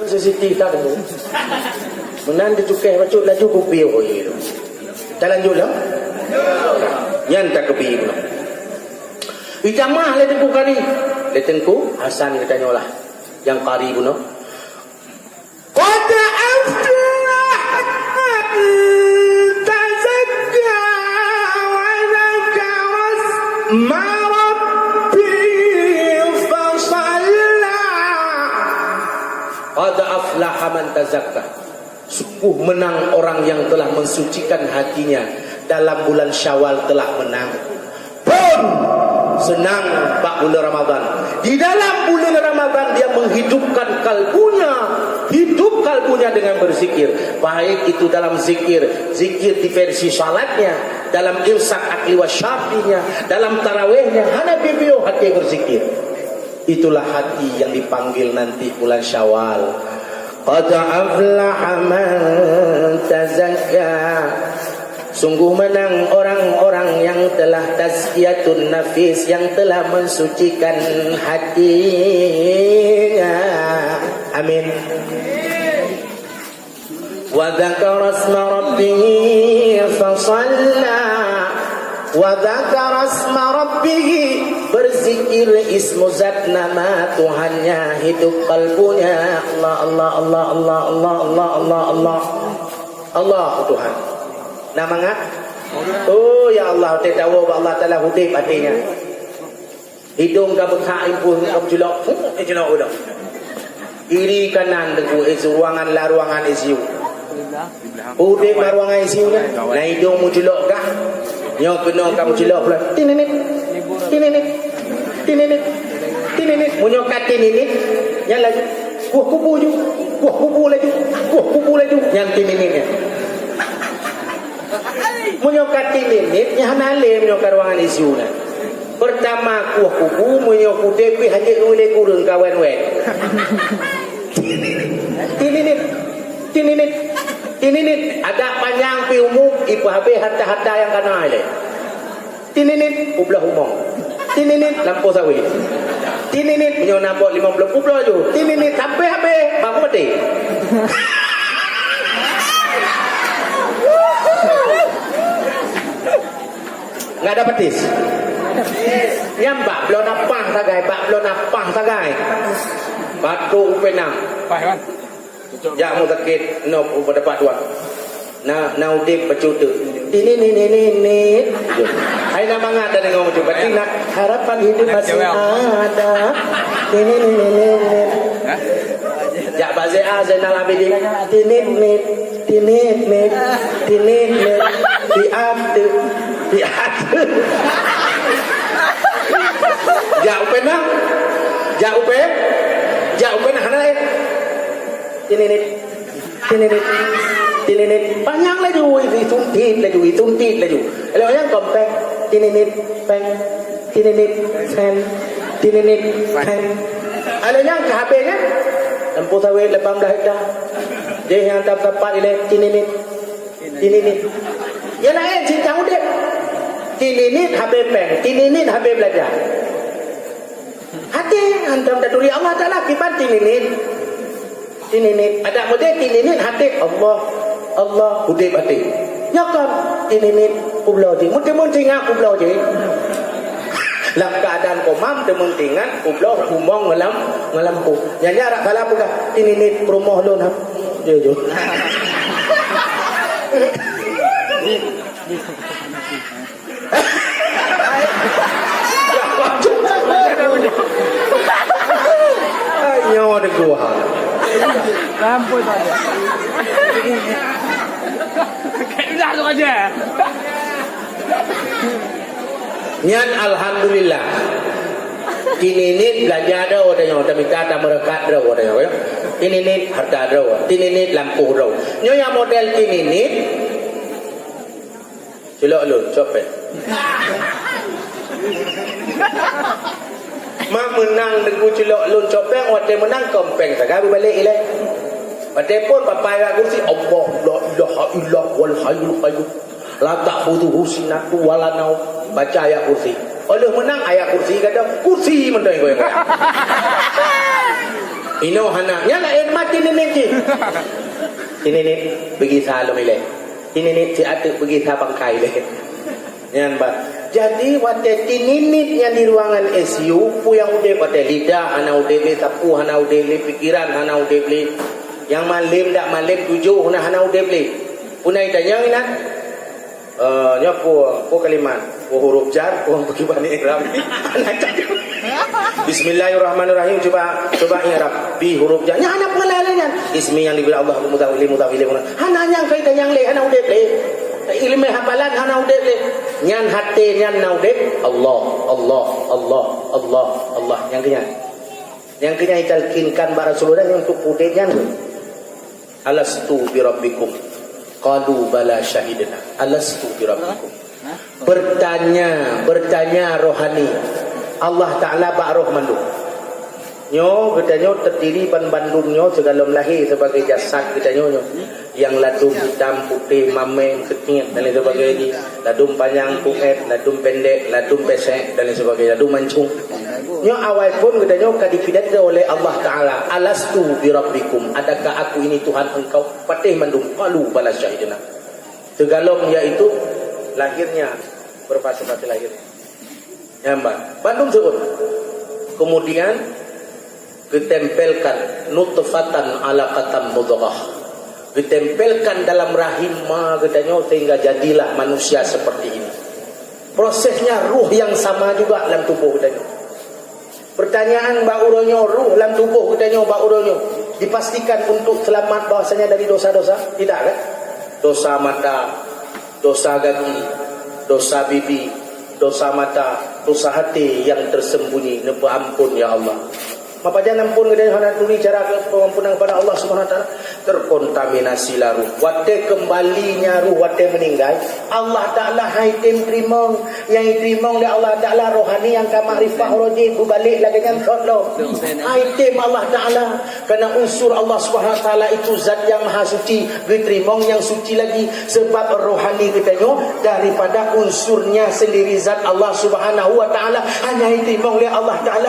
CCTV tak ada. Menan dia cukai bacut laju kopi oh ye. Jalan jual. Yang tak kebi pula. Ijamah le tengku kari. Le tengku Hasan katanya lah. Yang kari pun. Qad aflaha tazakka wa zakara ma Qad aflaha man tazakka. Sungguh menang orang yang telah mensucikan hatinya dalam bulan Syawal telah menang. Pun senang bulan Ramadan. Di dalam bulan Ramadan dia menghidupkan kalbunya, hidup kalbunya dengan berzikir. Baik itu dalam zikir di versi salatnya, dalam imsak akli wa syafinya, dalam tarawihnya, hana bibio hati berzikir. Itulah hati yang dipanggil nanti bulan Syawal. Qad aflaha man tazakka. Sungguh menang orang-orang yang telah tazkiyatun nafis, yang telah mensucikan hatinya. Amin. Wa dzakara asma rabbih fa shalla. Wa dzakara asma rabbih, berzikir ismu zat nama Tuhannya, hidup kalbunya. Allah Allah Allah Allah Allah Allah Allah Allah Allah Tuhan. Nama ngak? Oh ya Allah, kita tahu Allah Taala hudib hatinya. Hidung ka bekak impun ka jelok, jelok udah. Kiri kanan deku ruangan la ruangan ICU. Hudib ruangan ICU kan. Nah hidung mu jelok kah? Nyo kena kamu jelok pula. Tininit. Tininit. Tininit. Tininit. Munyo kat tininit. Yang lagi. Kuah kubu ju. Kuah kubu lagi. Kuah kubu lagi. Yang tininitnya. Munyo kat tininit. Yang hanale munyo kat ruangan ICU na. Pertama kuah kubu. Munyo kude pi hajik ngule kurung kawan wek. Tininit. Tininit. Tininit. Ada panjang pi umum. Ibu habis harta-harta yang kena ile. Tininit. Ublah umum. Tininit. Lampu sawit. Tininit. Punya nampak 50 kublah je. Tininit. Habis-habis. Baru mati. Nggak ada petis. Yang bak belum napang sagai. Bak belum napang sagai. Batu upenang. Pak Hewan. Ya mau sakit. No, dapat dua. Nah udip pecutu. Ini. Hai nama ngada dengan coba tina harapan hidup masih ada. Ini. Ya bazia Zainal Abidin. Tinit. Diat. Jauh penang. Hana Tininit panjang laju ituntit laju kalau yang kompeng tininit pen tininit pen ada yang KHP-nya lampu sawit 18 hektar dia yang tepat ile tininit ya lain cinta udip tininit habis pen tininit habis belajar hati antam daturi Allah Ta'ala kibat tininit ada model tininit hati Allah hudib hati nyakam tininit ublau je munting-muntingan ublau je dalam keadaan komam temuntingan ublau humong ngelampu nyanya rak salah buka tininit perumoh lon je ayo ada gua Lampu itu aja. Kayak udah aja. Nyan alhamdulillah. Tininit belajar ada odanya minta ada merekat ada odanya. Tininit harta ada. Tininit lampu ada. Nyonya model tininit. Celok lu, cope. Mak menang dengan celok lun copeng, waktu menang kompeng saga balik ile. Waktu pun papai kat kursi Allah la ilaha illallah wal hayyul qayyum la ta'khudhuhu sinatun wa la naum. Baca ayat kursi. Oleh menang ayat kursi kata kursi menang goyang. Ino hana. Nya la mati nenek je. Ini ni pergi salom ile. Ini ni si atuk pergi sabang kai le. Yan ba. Jadi waktu tininit yang di ruangan ICU pu yang udah pada lidah ana udah le tapu ana udah le pikiran ana udah le yang malim dak malim tujuh ana udah le. Punai tanya ina. Nyapu kalimat huruf jar pergi bani ihram. Bismillahirrahmanirrahim. Coba i'rab bi huruf jar. Nya ana pengenalannya. Ismi yang diberi Allah mutawili. Hana yang kaitan yang le hana udah le. Ilmu hafalan hana udah le. Nyan hati nyan naudek Allah. Yang kena italkinkan para Rasulullah yang untuk putih nyan. Alastu bi rabbikum. Qalu bala syahidna. Alastu bi rabbikum. Bertanya rohani. Allah Ta'ala ba'roh mandu. Nyo katanya terdiri pan bandungnya segalom lahir sebagai jasad katanya yang ladum hitam putih mameng kekit dan lain sebagainya, ladum panjang puket, ladum pendek, ladum pesek dan lain sebagainya, ladum mancung. Nyo awal pun katanya kadipidata oleh Allah Ta'ala, alastu bi rabbikum, adakah aku ini Tuhan engkau? Patih mandung qalu bala syahidna. Segalom iaitu lahirnya berpasang-pasang lahirnya. Ya mbak, bandung sebut. Kemudian ditempelkan nutfatan alaqatan mudghah, ditempelkan dalam rahim katanya sehingga jadilah manusia seperti ini. Prosesnya ruh yang sama juga dalam tubuh katanya. Pertanyaan bauronyo ruh dalam tubuh katanya bauronyo dipastikan untuk selamat bahwasanya dari dosa-dosa? Tidak kan? Dosa mata, dosa kaki, dosa bibi, dosa mata, dosa hati yang tersembunyi. Nepa ampun ya Allah. Apa jangan pun kita hendak tuni cara pengampunan kepada Allah Subhanahu Wa Taala, terkontaminasi lah ruh. Wate kembalinya ruh wate meninggal. Allah Taala haitim terima yang terima oleh Allah Taala rohani yang kamarifah roji balik lagi dengan kodlo. Haitim Allah Taala kerana unsur Allah Subhanahu Wa Taala itu zat yang maha suci, diterima yang suci lagi sebab rohani katanya daripada unsurnya sendiri zat Allah Subhanahu Wa Taala hanya diterima oleh Allah Taala.